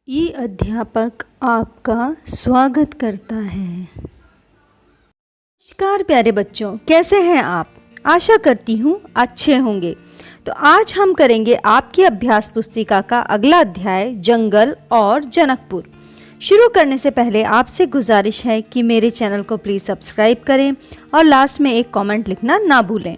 ई अध्यापक आपका स्वागत करता है। नमस्कार प्यारे बच्चों, कैसे हैं आप? आशा करती हूँ अच्छे होंगे। तो आज हम करेंगे आपकी अभ्यास पुस्तिका का अगला अध्याय जंगल और जनकपुर। शुरू करने से पहले आपसे गुजारिश है कि मेरे चैनल को प्लीज़ सब्सक्राइब करें और लास्ट में एक कमेंट लिखना ना भूलें।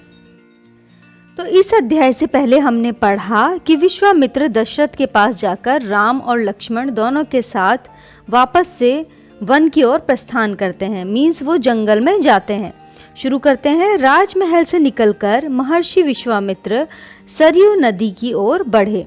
तो इस अध्याय से पहले हमने पढ़ा कि विश्वामित्र दशरथ के पास जाकर राम और लक्ष्मण दोनों के साथ वापस से वन की ओर प्रस्थान करते हैं, मीन्स वो जंगल में जाते हैं। शुरू करते हैं। राजमहल से निकलकर महर्षि विश्वामित्र सरयू नदी की ओर बढ़े।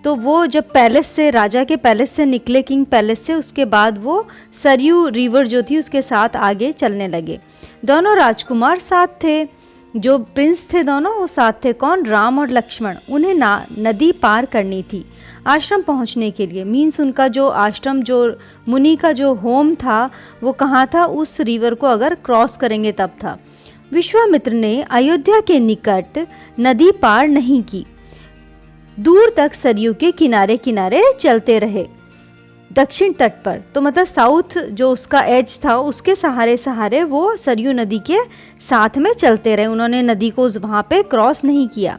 तो वो जब पैलेस से, राजा के पैलेस से निकले, किंग पैलेस से, उसके बाद वो सरयू रिवर जो थी उसके साथ आगे चलने लगे। दोनों राजकुमार साथ थे, जो प्रिंस थे दोनों वो साथ थे। कौन? राम और लक्ष्मण। उन्हें नदी पार करनी थी आश्रम पहुंचने के लिए, मीन्स उनका जो आश्रम, जो मुनि का जो होम था वो कहाँ था? उस रिवर को अगर क्रॉस करेंगे तब था। विश्वामित्र ने अयोध्या के निकट नदी पार नहीं की, दूर तक सरयू के किनारे किनारे चलते रहे, दक्षिण तट पर। तो मतलब साउथ जो उसका एज था उसके सहारे सहारे वो सरयू नदी के साथ में चलते रहे। उन्होंने नदी को वहाँ पे क्रॉस नहीं किया।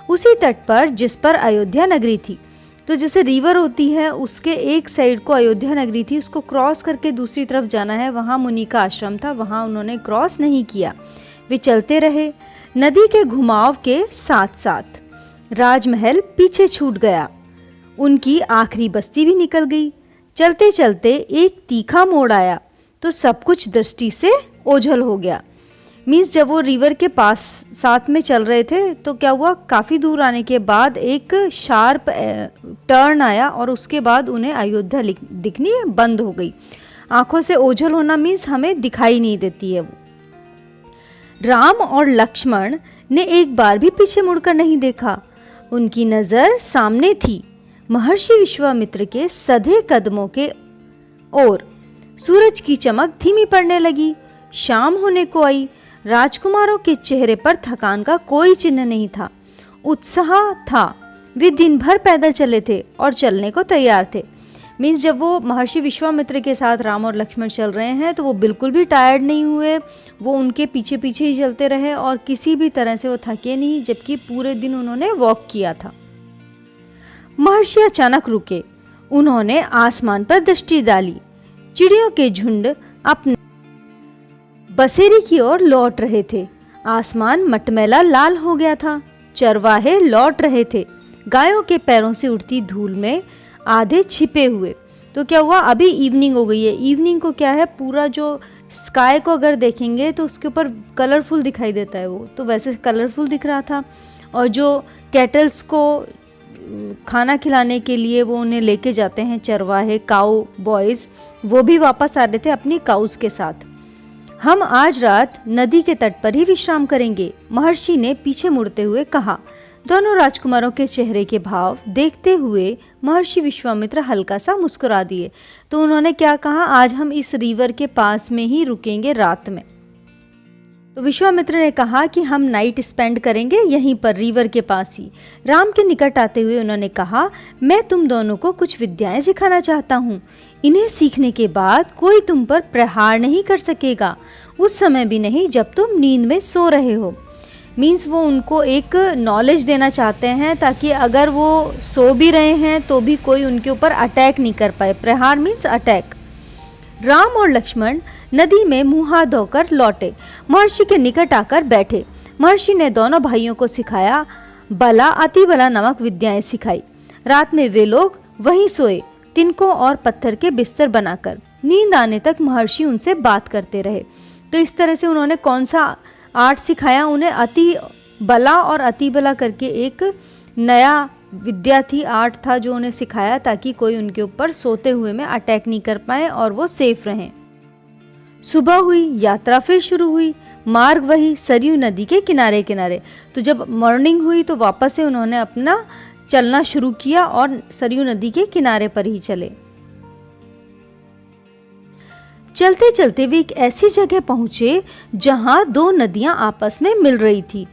उसी तट पर जिस पर अयोध्या नगरी थी, तो जैसे रिवर होती है उसके एक साइड को अयोध्या नगरी थी, उसको क्रॉस करके दूसरी तरफ जाना है, वहाँ मुनि का आश्रम था, वहाँ उन्होंने क्रॉस नहीं किया। वे चलते रहे। नदी के घुमाव के साथ साथ राजमहल पीछे छूट गया, उनकी आखिरी बस्ती भी निकल गई। चलते चलते एक तीखा मोड़ आया तो सब कुछ दृष्टि से ओझल हो गया। मीन्स जब वो रिवर के पास साथ में चल रहे थे तो क्या हुआ, काफ़ी दूर आने के बाद एक शार्प टर्न आया और उसके बाद उन्हें अयोध्या दिखनी बंद हो गई। आंखों से ओझल होना मीन्स हमें दिखाई नहीं देती है वो। राम और लक्ष्मण ने एक बार भी पीछे मुड़कर नहीं देखा, उनकी नज़र सामने थी, महर्षि विश्वामित्र के सधे कदमों के ओर। सूरज की चमक धीमी पड़ने लगी, शाम होने को आई। राजकुमारों के चेहरे पर थकान का कोई चिन्ह नहीं था, उत्साह था। वे दिन भर पैदल चले थे और चलने को तैयार थे। मीन्स जब वो महर्षि विश्वामित्र के साथ राम और लक्ष्मण चल रहे हैं तो वो बिल्कुल भी टायर्ड नहीं हुए, वो उनके पीछे पीछे ही चलते रहे और किसी भी तरह से वो थके नहीं, जबकि पूरे दिन उन्होंने वॉक किया था। महर्षि अचानक रुके, उन्होंने आसमान पर दृष्टि डाली। चिड़ियों के झुंड अपने बसेरी की ओर लौट रहे थे। आसमान मटमैला लाल हो गया था। चरवाहे लौट रहे थे, गायों के पैरों से उड़ती धूल में आधे छिपे हुए। तो क्या हुआ, अभी इवनिंग हो गई है। इवनिंग को क्या है, पूरा जो स्काई को अगर देखेंगे तो उसके ऊपर कलरफुल दिखाई देता है, वो तो वैसे कलरफुल दिख रहा था। और जो कैटल्स को खाना खिलाने के लिए वो उन्हें लेके जाते हैं चरवाहे, काऊ बॉयज़, वो भी वापस आ रहे थे अपनी काउस के साथ। हम आज रात नदी के तट पर ही विश्राम करेंगे, महर्षि ने पीछे मुड़ते हुए कहा। दोनों राजकुमारों के चेहरे के भाव देखते हुए महर्षि विश्वामित्र हल्का सा मुस्कुरा दिए। तो उन्होंने क्या कहा, आज हम इस रिवर के पास में ही रुकेंगे रात में। तो विश्वामित्र ने कहा कि हम नाइट स्पेंड करेंगे यहीं पर रिवर के पास ही। राम के निकट आते हुए उन्होंने कहा, मैं तुम दोनों को कुछ विद्याएं सिखाना चाहता हूँ। इन्हें सीखने के बाद कोई तुम पर प्रहार नहीं कर सकेगा, उस समय भी नहीं जब तुम नींद में सो रहे हो। मीन्स वो उनको एक नॉलेज देना चाहते हैं ताकि अगर वो सो भी रहे हैं तो भी कोई उनके ऊपर अटैक नहीं कर पाए। प्रहार मीन्स अटैक। राम और लक्ष्मण नदी में मुँह हाथ धोकर लौटे, महर्षि के निकट आकर बैठे। महर्षि ने दोनों भाइयों को सिखाया, बला अति बला नामक विद्याएं सिखाई। रात में वे लोग वहीं सोए, तिनकों और पत्थर के बिस्तर बनाकर। नींद आने तक महर्षि उनसे बात करते रहे। तो इस तरह से उन्होंने कौन सा आर्ट सिखाया उन्हें? अति बला और अति बला करके एक नया विद्या थी, आर्ट था जो उन्हें सिखाया ताकि कोई उनके ऊपर सोते हुए में अटैक नहीं कर पाए और वो सेफ रहें। सुबह हुई, यात्रा फिर शुरू हुई। मार्ग वही सरयू नदी के किनारे किनारे। तो जब मॉर्निंग हुई तो वापस से उन्होंने अपना चलना शुरू किया और सरयू नदी के किनारे पर ही चले। चलते चलते वे एक ऐसी जगह पहुंचे जहां दो नदियां आपस में मिल रही थी।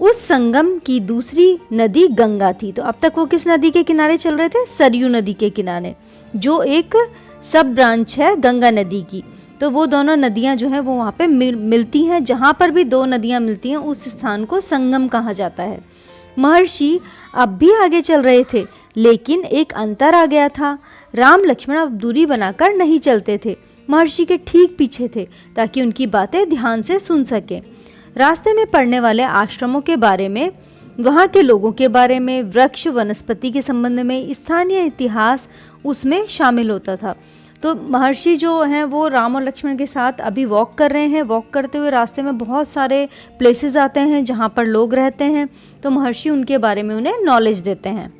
उस संगम की दूसरी नदी गंगा थी। तो अब तक वो किस नदी के किनारे चल रहे थे? सरयू नदी के किनारे, जो एक सब ब्रांच है गंगा नदी की। तो वो दोनों नदियां जो है वो वहाँ पे मिलती हैं। जहाँ पर भी दो नदियां मिलती हैं उस स्थान को संगम कहा जाता है। महर्षि अब भी आगे चल रहे थे, लेकिन एक अंतर आ गया था। राम लक्ष्मण अब दूरी बनाकर नहीं चलते थे, महर्षि के ठीक पीछे थे, ताकि उनकी बातें ध्यान से सुन सकें। रास्ते में पड़ने वाले आश्रमों के बारे में, वहाँ के लोगों के बारे में, वृक्ष वनस्पति के संबंध में, स्थानीय इतिहास उसमें शामिल होता था। तो महर्षि जो हैं वो राम और लक्ष्मण के साथ अभी वॉक कर रहे हैं। वॉक करते हुए रास्ते में बहुत सारे प्लेसेस आते हैं जहाँ पर लोग रहते हैं। तो महर्षि उनके बारे में उन्हें नॉलेज देते हैं।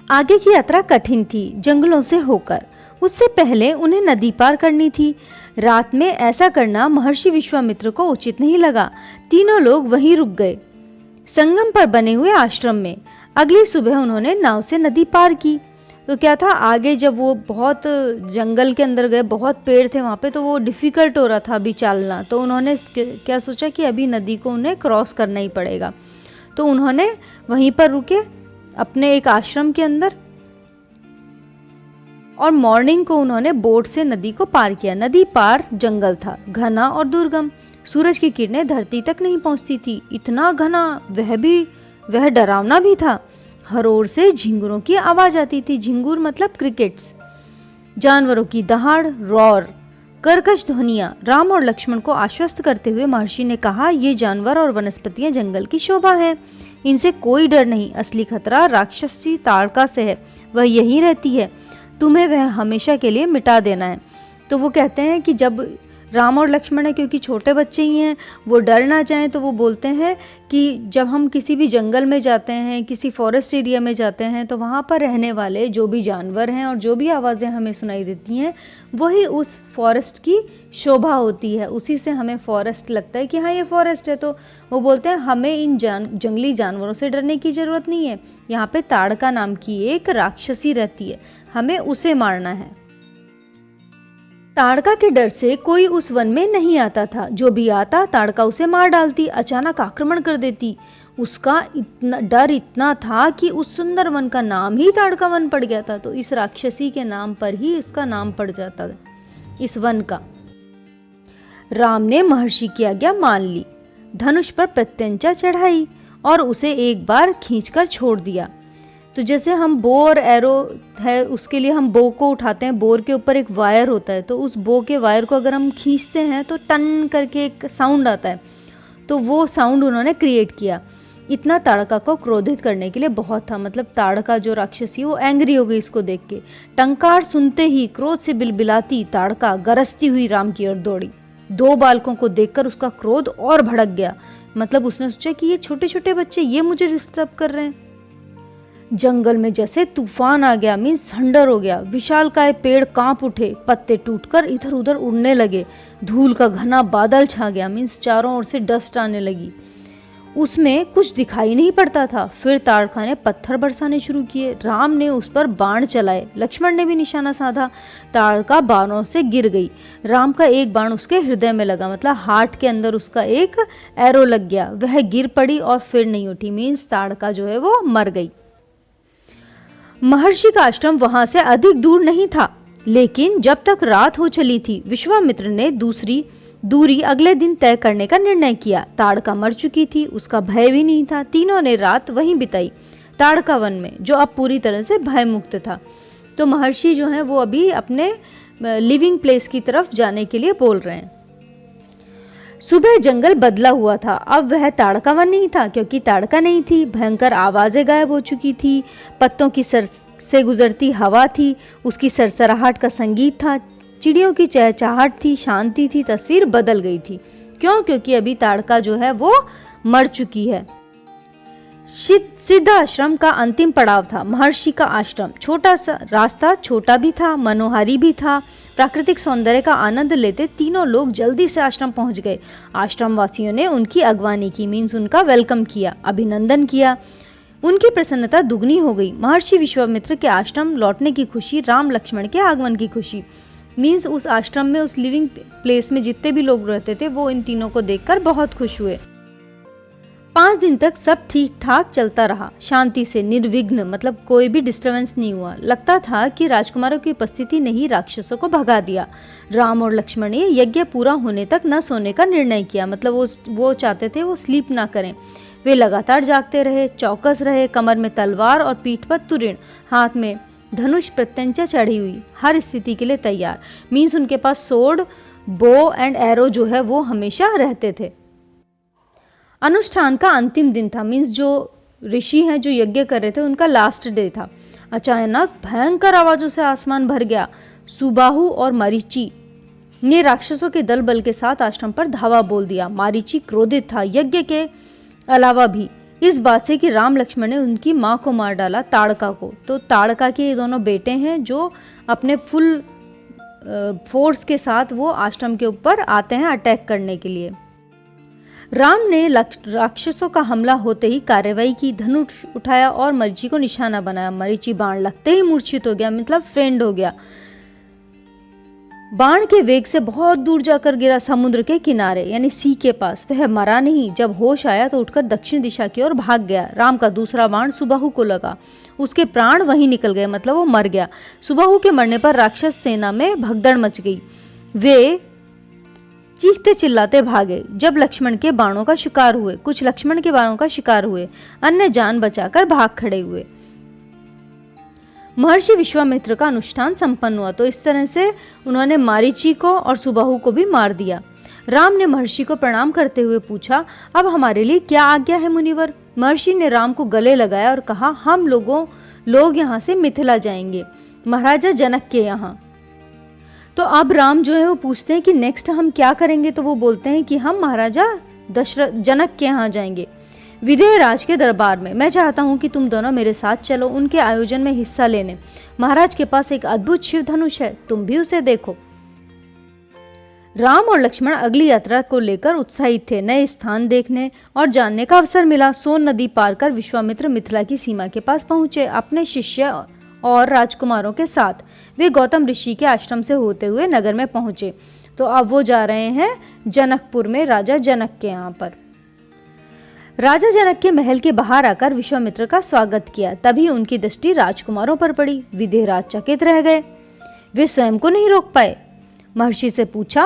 आगे की यात्रा कठिन थी, जंगलों से होकर। उससे पहले उन्हें नदी पार करनी थी। रात में ऐसा करना महर्षि विश्वामित्र को उचित नहीं लगा। तीनों लोग वहीं रुक गए, संगम पर बने हुए आश्रम में। अगली सुबह उन्होंने नाव से नदी पार की। तो क्या था, आगे जब वो बहुत जंगल के अंदर गए, बहुत पेड़ थे वहाँ पे, तो वो डिफ़िकल्ट हो रहा था अभी चलना। तो उन्होंने क्या सोचा कि अभी नदी को उन्हें क्रॉस करना ही पड़ेगा। तो उन्होंने वहीं पर रुके अपने एक आश्रम के अंदर, और मॉर्निंग को उन्होंने बोट से नदी को पार किया। नदी पार जंगल था, घना और दुर्गम। सूरज की किरणें धरती तक नहीं पहुंचती थी, इतना घना, वह डरावना भी था। हर ओर से झिंगुरों की आवाज आती थी। झिंगुर मतलब क्रिकेट्स। जानवरों की दहाड़, रॉर, कर्कश ध्वनियां। राम और लक्ष्मण को आश्वस्त करते हुए महर्षि ने कहा, ये जानवर और वनस्पतियां जंगल की शोभा है, इनसे कोई डर नहीं। असली खतरा राक्षसी ताड़का से है, वह यहीं रहती है, तुम्हें वह हमेशा के लिए मिटा देना है। तो वो कहते हैं कि जब राम और लक्ष्मण है, क्योंकि छोटे बच्चे ही हैं, वो डर ना जाएं, तो वो बोलते हैं कि जब हम किसी भी जंगल में जाते हैं, किसी फॉरेस्ट एरिया में जाते हैं, तो वहाँ पर रहने वाले जो भी जानवर हैं और जो भी आवाज़ें हमें सुनाई देती हैं, वही उस फॉरेस्ट की शोभा होती है। उसी से हमें फॉरेस्ट लगता है कि हाँ ये फॉरेस्ट है। तो वो बोलते हैं हमें इन जंगली जानवरों से डरने की ज़रूरत नहीं है। यहाँ पे ताड़का नाम की एक राक्षसी रहती है, हमें उसे मारना है। ताड़का के डर से कोई उस वन में नहीं आता था। जो भी आता ताड़का उसे मार डालती, अचानक आक्रमण कर देती। उसका डर इतना था कि उस सुंदर वन का नाम ही ताड़का वन पड़ गया था। तो इस राक्षसी के नाम पर ही उसका नाम पड़ जाता था, इस वन का। राम ने महर्षि की आज्ञा मान ली, धनुष पर प्रत्यंचा चढ़ाई और उसे एक बार खींचकर छोड़ दिया। तो जैसे हम बो और एरो है, उसके लिए हम बो को उठाते हैं, बोर के ऊपर एक वायर होता है, तो उस बो के वायर को अगर हम खींचते हैं तो टन करके एक साउंड आता है। तो वो साउंड उन्होंने क्रिएट किया। इतना ताड़का को क्रोधित करने के लिए बहुत था। मतलब ताड़का जो राक्षसी वो एंग्री हो गई इसको देख के। टंकार सुनते ही क्रोध से बिलबिलाती ताड़का गरजती हुई राम की ओर दौड़ी। दो बालकों को देखकर उसका क्रोध और भड़क गया। मतलब उसने सोचा कि ये छोटे छोटे बच्चे, ये मुझे डिस्टर्ब कर रहे हैं। जंगल में जैसे तूफान आ गया, मीन्स थंडर हो गया। विशालकाय पेड़ कांप उठे, पत्ते टूटकर इधर उधर उड़ने लगे। धूल का घना बादल छा गया, मीन्स चारों ओर से डस्ट आने लगी। उसमें कुछ दिखाई नहीं पड़ता था। फिर ताड़का ने पत्थर बरसाने शुरू किए। राम ने उस पर बाण चलाए, लक्ष्मण ने भी निशाना साधा। ताड़का बाणों से गिर गई। राम का एक बाण उसके हृदय में लगा, मतलब हार्ट के अंदर उसका एक एरो लग गया। वह गिर पड़ी और फिर नहीं उठी, मीन्स ताड़का जो है वो मर गई। महर्षि का आश्रम वहां से अधिक दूर नहीं था, लेकिन जब तक रात हो चली थी, विश्वामित्र ने दूसरी दूरी अगले दिन तय करने का निर्णय किया। ताड़का मर चुकी थी, उसका भय भी नहीं था। तीनों ने रात वहीं बिताई, ताड़का वन में, जो अब पूरी तरह से भय मुक्त था। तो महर्षि जो है वो अभी अपने लिविंग प्लेस की तरफ जाने के लिए बोल रहे हैं। सुबह जंगल बदला हुआ था। अब वह ताड़का वन नहीं था, क्योंकि ताड़का नहीं थी। भयंकर आवाजें गायब हो चुकी थी। पत्तों की सर से गुजरती हवा थी, उसकी सरसराहट का संगीत था। चिड़ियों की चहचहाट थी, शांति थी। तस्वीर बदल गई थी। क्यों? क्योंकि अभी ताड़का जो है वो मर चुकी है। सिद्ध आश्रम का अंतिम पड़ाव था महर्षि का आश्रम। छोटा सा रास्ता, छोटा भी था, मनोहारी भी था। प्राकृतिक सौंदर्य का आनंद लेते तीनों लोग जल्दी से आश्रम पहुंच गए। आश्रम वासियों ने उनकी अगवानी की, मीन्स उनका वेलकम किया, अभिनंदन किया। उनकी प्रसन्नता दुगनी हो गई। महर्षि विश्वामित्र के आश्रम लौटने की खुशी, राम लक्ष्मण के आगमन की खुशी, मीन्स उस आश्रम में, उस लिविंग प्लेस में जितने भी लोग रहते थे वो इन तीनों को देखकर बहुत खुश हुए। 5 दिन तक सब ठीक ठाक चलता रहा, शांति से, निर्विघ्न, मतलब कोई भी डिस्टरबेंस नहीं हुआ। लगता था कि राजकुमारों की उपस्थिति ने ही राक्षसों को भगा दिया। राम और लक्ष्मण ने यज्ञ पूरा होने तक न सोने का निर्णय किया, मतलब वो चाहते थे वो स्लीप ना करें। वे लगातार जागते रहे, चौकस रहे, कमर में तलवार और पीठ पर तुरीण, हाथ में धनुष प्रत्यंचा चढ़ी हुई, हर स्थिति के लिए तैयार। मीन्स उनके पास सोर्ड, बो एंड एरो जो है वो हमेशा रहते थे। अनुष्ठान का अंतिम दिन था, मीन्स जो ऋषि हैं जो यज्ञ कर रहे थे उनका लास्ट डे था। अचानक भयंकर आवाजों से आसमान भर गया। सुबाहु और मरीचि ने राक्षसों के दल बल के साथ आश्रम पर धावा बोल दिया। मरीचि क्रोधित था, यज्ञ के अलावा भी इस बात से कि राम लक्ष्मण ने उनकी मां को मार डाला, ताड़का को। तो ताड़का के ये दोनों बेटे हैं जो अपने फुल फोर्स के साथ वो आश्रम के ऊपर आते हैं अटैक करने के लिए। राम ने राक्षसों का हमला होते ही कार्रवाई की, धनुष उठाया और मरीचि को निशाना बनाया। मरीचि बाण लगते ही मूर्छित हो गया, मतलब फेंड हो गया। बाण के वेग से बहुत दूर जाकर गिरा, समुद्र के किनारे यानी सी के पास। वह मरा नहीं, जब होश आया तो उठकर दक्षिण दिशा की ओर भाग गया। राम का दूसरा बाण सुबाहु को लगा, उसके प्राण वहीं निकल गए, मतलब वो मर गया। सुबाहु के मरने पर राक्षस सेना में भगदड़ मच गई। वे चीखते चिल्लाते भागे। जब लक्ष्मण के बाणों का शिकार हुए, कुछ लक्ष्मण के बाणों का शिकार हुए, अन्य जान बचाकर भाग खड़े हुए। महर्षि विश्वामित्र का अनुष्ठान संपन्न हुआ, तो इस तरह से उन्होंने मरीचि को और सुबाहु को भी मार दिया। राम ने महर्षि को प्रणाम करते हुए पूछा, अब हमारे लिए क्या आज्ञा है मुनिवर? महर्षि ने राम को गले लगाया और कहा, हम लोग यहाँ से मिथिला जाएंगे, महाराजा जनक के यहाँ। तो अब राम जो है वो पूछते हैं कि नेक्स्ट हम क्या करेंगे, तो वो बोलते हैं कि हम महाराजा जनक के यहाँ जाएंगे, विदेह राज के दरबार में। मैं चाहता हूँ कि तुम दोनों मेरे साथ चलो, उनके आयोजन में हिस्सा लेने। महाराज के पास एक अद्भुत शिव धनुष है, तुम भी उसे देखो। राम और लक्ष्मण अगली यात्रा को लेकर उत्साहित थे। नए स्थान देखने और जानने का अवसर मिला। सोन नदी पार कर विश्वामित्र मिथिला की सीमा के पास पहुंचे। अपने शिष्य और राजकुमारों के साथ वे गौतम ऋषि के आश्रम से होते हुए नगर में पहुंचे। तो अब वो जा रहे हैं जनकपुर में, राजा जनक के यहाँ पर। राजा जनक के महल के बाहर आकर विश्वामित्र का स्वागत किया। तभी उनकी दृष्टि राजकुमारों पर पड़ी। विदेहराज चकित रह गए, वे स्वयं को नहीं रोक पाए। महर्षि से पूछा,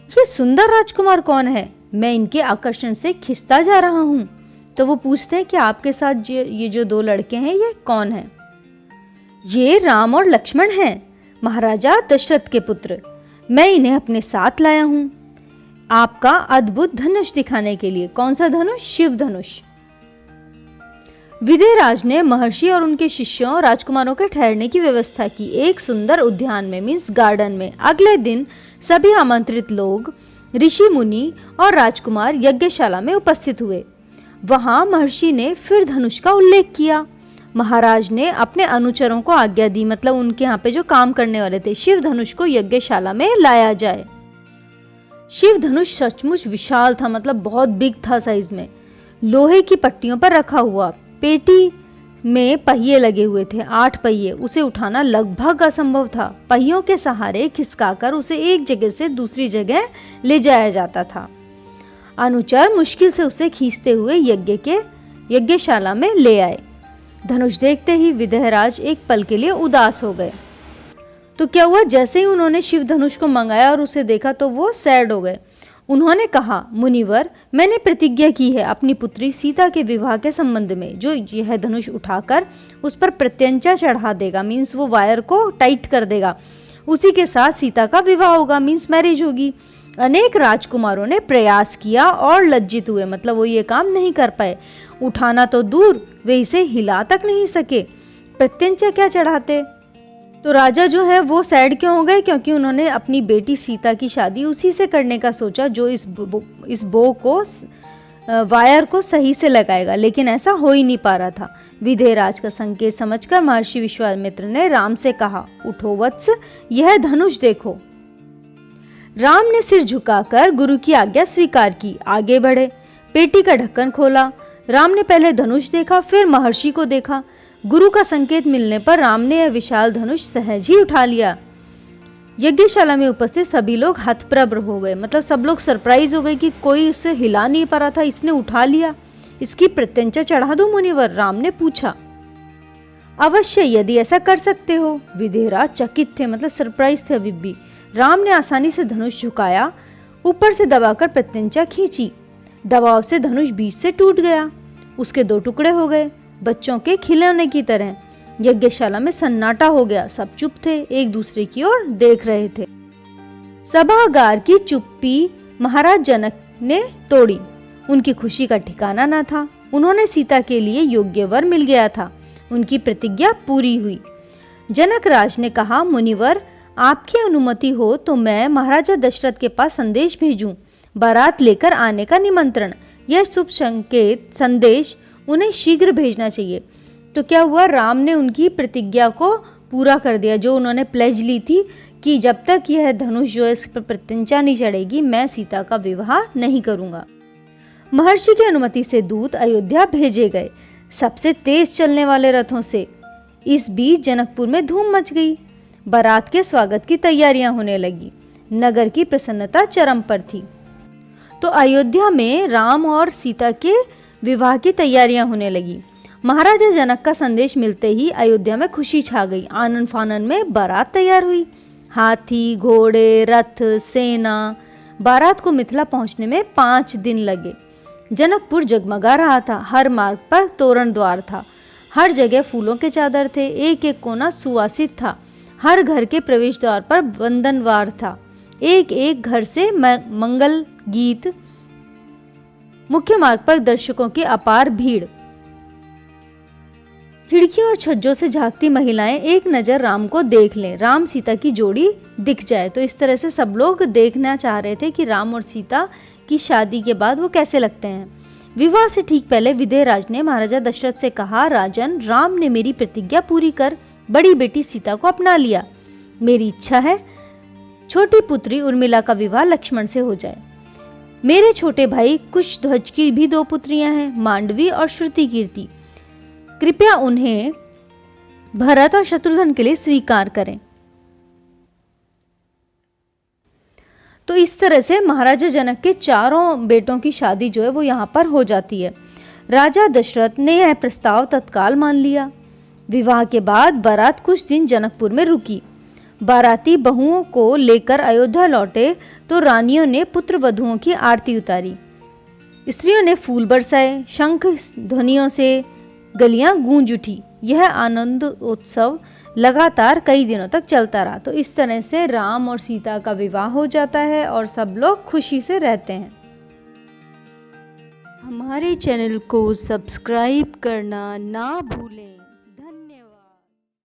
ये सुंदर राजकुमार कौन है? मैं इनके आकर्षण से खिंचता जा रहा हूँ। तो वो पूछते हैं कि आपके साथ ये जो 2 लड़के हैं ये कौन है? ये राम और लक्ष्मण हैं, महाराजा दशरथ के पुत्र। मैं इन्हें अपने साथ लाया हूं आपका अद्भुत धनुष दिखाने के लिए। कौन सा धनुष? शिव धनुष। विदेहराज ने महर्षि और उनके शिष्यों राजकुमारों के ठहरने की व्यवस्था की, एक सुंदर उद्यान में, मीन्स गार्डन में। अगले दिन सभी आमंत्रित लोग, ऋषि मुनि और राजकुमार यज्ञशाला में उपस्थित हुए। वहां महर्षि ने फिर धनुष का उल्लेख किया। महाराज ने अपने अनुचरों को आज्ञा दी, मतलब उनके यहाँ पे जो काम करने वाले थे, शिव धनुष को यज्ञशाला में लाया जाए। शिव धनुष सचमुच विशाल था, मतलब बहुत बिग था साइज में। लोहे की पट्टियों पर रखा हुआ, पेटी में पहिए लगे हुए थे, 8 पहिए। उसे उठाना लगभग असंभव था। पहियों के सहारे खिसकाकर उसे एक जगह से दूसरी जगह ले जाया जाता था। अनुचर मुश्किल से उसे खींचते हुए यज्ञशाला में ले आए। धनुष देखते ही विदेहराज एक पल के लिए उदास हो गए। तो क्या हुआ, जैसे ही उन्होंने शिव धनुष को मंगाया और उसे देखा तो वो सैड हो गए। उन्होंने कहा, मुनिवर, मैंने प्रतिज्ञा की है अपनी पुत्री सीता के विवाह के संबंध में। जो यह धनुष उठाकर उस पर प्रत्यंचा चढ़ा देगा, मीन्स वो वायर को टाइट कर देगा, उसी के साथ सीता का विवाह होगा, मीन्स मैरिज होगी। अनेक राजकुमारों ने प्रयास किया और लज्जित हुए, मतलब वो ये काम नहीं कर पाए। उठाना तो दूर, वे इसे हिला तक नहीं सके, प्रत्यंचा क्या चढ़ाते। तो राजा जो है वो सैड क्यों हो गए? क्योंकि उन्होंने अपनी बेटी सीता की शादी उसी से करने का सोचा जो इस बो को, वायर को सही से लगाएगा, लेकिन ऐसा हो ही नहीं पा रहा था। विदेहराज का संकेत समझकर महर्षि विश्वामित्र ने राम से कहा, उठो वत्स, यह धनुष देखो। राम ने सिर झुकाकर गुरु की आज्ञा स्वीकार की, आगे बढ़े। पेटी का ढक्कन खोला। राम ने पहले धनुष देखा, फिर महर्षि को देखा। गुरु का संकेत मिलने पर राम ने यह विशाल धनुष सहज ही उठा लिया। यज्ञशाला में उपस्थित सभी लोग हतप्रभ हो गए, मतलब सब लोग सरप्राइज हो गए कि कोई उससे हिला नहीं पा रहा था, इसने उठा लिया। इसकी प्रत्यंचा चढ़ा दूं मुनिवर? राम ने पूछा। अवश्य, यदि ऐसा कर सकते हो। विदेहराज चकित थे, मतलब सरप्राइज थे अभी भी। राम ने आसानी से धनुष झुकाया, ऊपर से दबाकर प्रत्यंचा खींची। दबाव से धनुष बीच से टूट गया, उसके 2 टुकड़े हो गए, बच्चों के खिलौने की तरह। यज्ञशाला में सन्नाटा हो गया, सब चुप थे, एक दूसरे की ओर देख रहे थे। सभागार की चुप्पी महाराज जनक ने तोड़ी। उनकी खुशी का ठिकाना न था। उन्होंने सीता के लिए योग्य वर मिल गया था। उनकी प्रतिज्ञा पूरी हुई। जनक राज ने कहा, मुनिवर, आपकी अनुमति हो तो मैं महाराजा दशरथ के पास संदेश भेजूं, बारात लेकर आने का निमंत्रण। यह शुभ संकेत संदेश उन्हें शीघ्र भेजना चाहिए। तो क्या हुआ, राम ने उनकी प्रतिज्ञा को पूरा कर दिया, जो उन्होंने प्लेज ली थी कि जब तक यह धनुष जो इस पर प्रत्यंचा नहीं चढ़ेगी, मैं सीता का विवाह नहीं करूंगा। महर्षि की अनुमति से दूत अयोध्या भेजे गए, सबसे तेज चलने वाले रथों से। इस बीच जनकपुर में धूम मच गई। बारात के स्वागत की तैयारियां होने लगी। नगर की प्रसन्नता चरम पर थी। तो अयोध्या में राम और सीता के विवाह की तैयारियां होने लगी। महाराजा जनक का संदेश मिलते ही अयोध्या में खुशी छा गई। आनन फानन में बारात तैयार हुई। हाथी, घोड़े, रथ, सेना। बारात को मिथिला पहुंचने में 5 दिन लगे। जनकपुर जगमगा रहा था। हर मार्ग पर तोरण द्वार था, हर जगह फूलों के चादर थे, एक एक कोना सुवासित था। हर घर के प्रवेश द्वार पर वंदनवार था, एक एक घर से मंगल गीत। मुख्य मार्ग पर दर्शकों की अपार भीड़। खिड़कियों और छज्जों से झांकती महिलाएं एक नजर राम को देख लें, राम सीता की जोड़ी दिख जाए। तो इस तरह से सब लोग देखना चाह रहे थे कि राम और सीता की शादी के बाद वो कैसे लगते हैं। विवाह से ठीक पहले विदेहराज ने महाराजा दशरथ से कहा, राजन, राम ने मेरी प्रतिज्ञा पूरी कर बड़ी बेटी सीता को अपना लिया। मेरी इच्छा है छोटी पुत्री उर्मिला का विवाह लक्ष्मण से हो जाए। मेरे छोटे भाई कुशध्वज की भी 2 पुत्रियां हैं, मांडवी और श्रुति कीर्ति। कृपया उन्हें भरत और शत्रुघ्न के लिए स्वीकार करें। तो इस तरह से महाराजा जनक के 4 बेटों की शादी जो है वो यहाँ पर हो जाती है। राजा दशरथ ने यह प्रस्ताव तत्काल मान लिया। विवाह के बाद बारात कुछ दिन जनकपुर में रुकी। बाराती बहुओं को लेकर अयोध्या लौटे तो रानियों ने पुत्र वधुओं की आरती उतारी। स्त्रियों ने फूल बरसाए, शंख ध्वनियों से गलियां गूंज उठी। यह आनंद उत्सव लगातार कई दिनों तक चलता रहा। तो इस तरह से राम और सीता का विवाह हो जाता है और सब लोग खुशी से रहते हैं। हमारे चैनल को सब्सक्राइब करना ना भूलें।